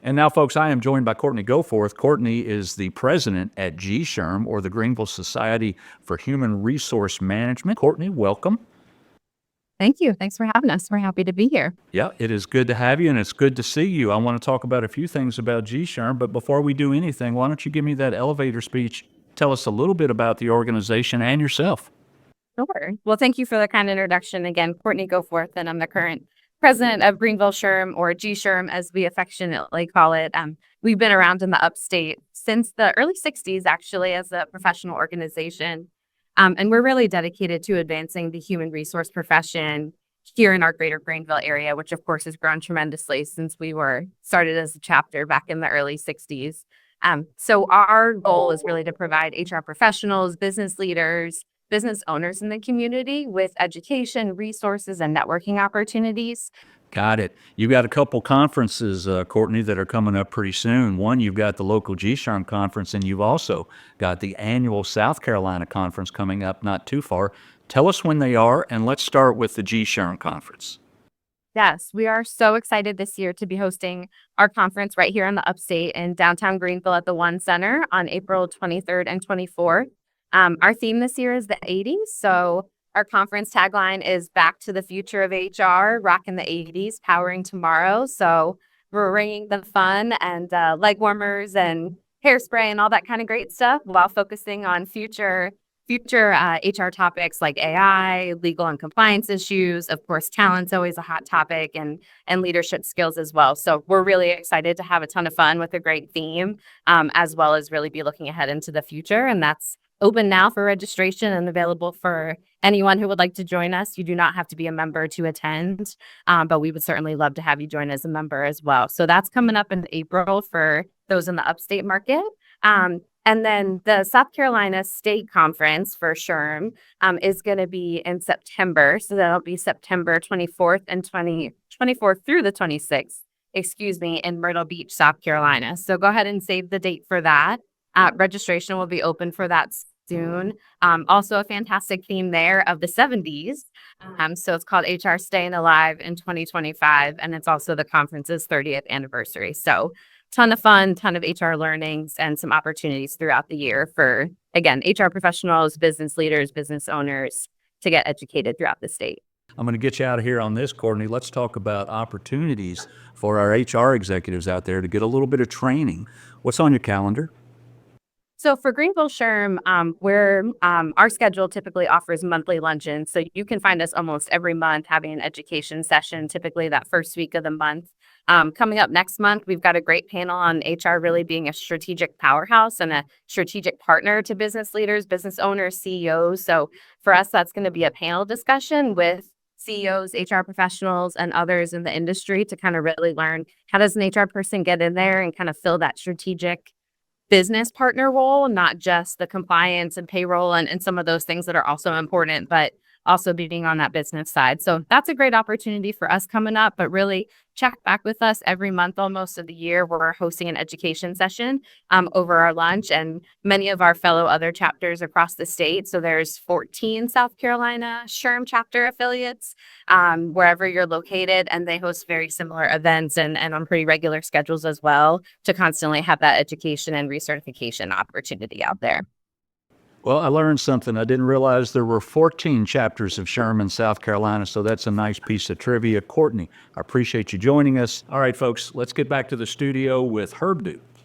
And now, folks, I am joined by Courtney Goforth. Courtney is the president at GSHRM, or the Greenville Society for Human Resource Management. Courtney, welcome. Thank you. Thanks for having us. We're happy to be here. Yeah, it is good to have you, and it's good to see you. I want to talk about a few things about GSHRM, but before we do anything, why don't you give me that elevator speech? Tell us a little bit about the organization and yourself. Sure. Well, thank you for the kind introduction. Again, Courtney Goforth, and I'm the current president of Greenville SHRM, or GSHRM as we affectionately call it. We've been around in the upstate since the early 60s, actually, as a professional organization. And we're really dedicated to advancing the human resource profession here in our greater Greenville area, which of course has grown tremendously since we were started as a chapter back in the early 60s. So our goal is really to provide HR professionals, business leaders, business owners in the community with education, resources, and networking opportunities. Got it. You got a couple conferences, Courtney, that are coming up pretty soon. One, you've got the local GSHRM conference, and you've also got the annual South Carolina conference coming up not too far. Tell us when they are, and let's start with the GSHRM conference. Yes, we are so excited this year to be hosting our conference right here in the upstate in downtown Greenville at the One Center on April 23rd and 24th. Our theme this year is the 80s. So our conference tagline is Back to the Future of HR, Rocking the 80s, Powering Tomorrow. So we're bringing the fun and leg warmers and hairspray and all that kind of great stuff while focusing on future HR topics like AI, legal and compliance issues. Of course, talent's always a hot topic, and leadership skills as well. So we're really excited to have a ton of fun with a great theme, as well as really be looking ahead into the future. And that's open now for registration and available for anyone who would like to join us. You do not have to be a member to attend, but we would certainly love to have you join as a member as well. So that's coming up in April for those in the upstate market. And then the South Carolina State Conference for SHRM is going to be in September. So that'll be September 24th and 24th through the 26th, in Myrtle Beach, South Carolina. So go ahead and save the date for that. Registration will be open for that soon. Also a fantastic theme there of the 70s. So it's called HR Staying Alive in 2025. And it's also the conference's 30th anniversary. So ton of fun, ton of HR learnings, and some opportunities throughout the year for, again, HR professionals, business leaders, business owners to get educated throughout the state. I'm going to get you out of here on this, Courtney. Let's talk about opportunities for our HR executives out there to get a little bit of training. What's on your calendar? So for Greenville SHRM, our schedule typically offers monthly luncheons. So you can find us almost every month having an education session, typically that first week of the month. Coming up next month, we've got a great panel on HR really being a strategic powerhouse and a strategic partner to business leaders, business owners, CEOs. So for us, that's going to be a panel discussion with CEOs, HR professionals, and others in the industry to kind of really learn how does an HR person get in there and kind of fill that strategic business partner role, not just the compliance and payroll and some of those things that are also important, but also being on that business side. So that's a great opportunity for us coming up, but really check back with us every month almost of the year. We're hosting an education session over our lunch, and many of our fellow other chapters across the state. So there's 14 South Carolina SHRM chapter affiliates wherever you're located, and they host very similar events and on pretty regular schedules as well to constantly have that education and recertification opportunity out there. Well, I learned something. I didn't realize there were 14 chapters of SHRM in South Carolina, so that's a nice piece of trivia. Courtney, I appreciate you joining us. All right, folks, let's get back to the studio with Herb Dew.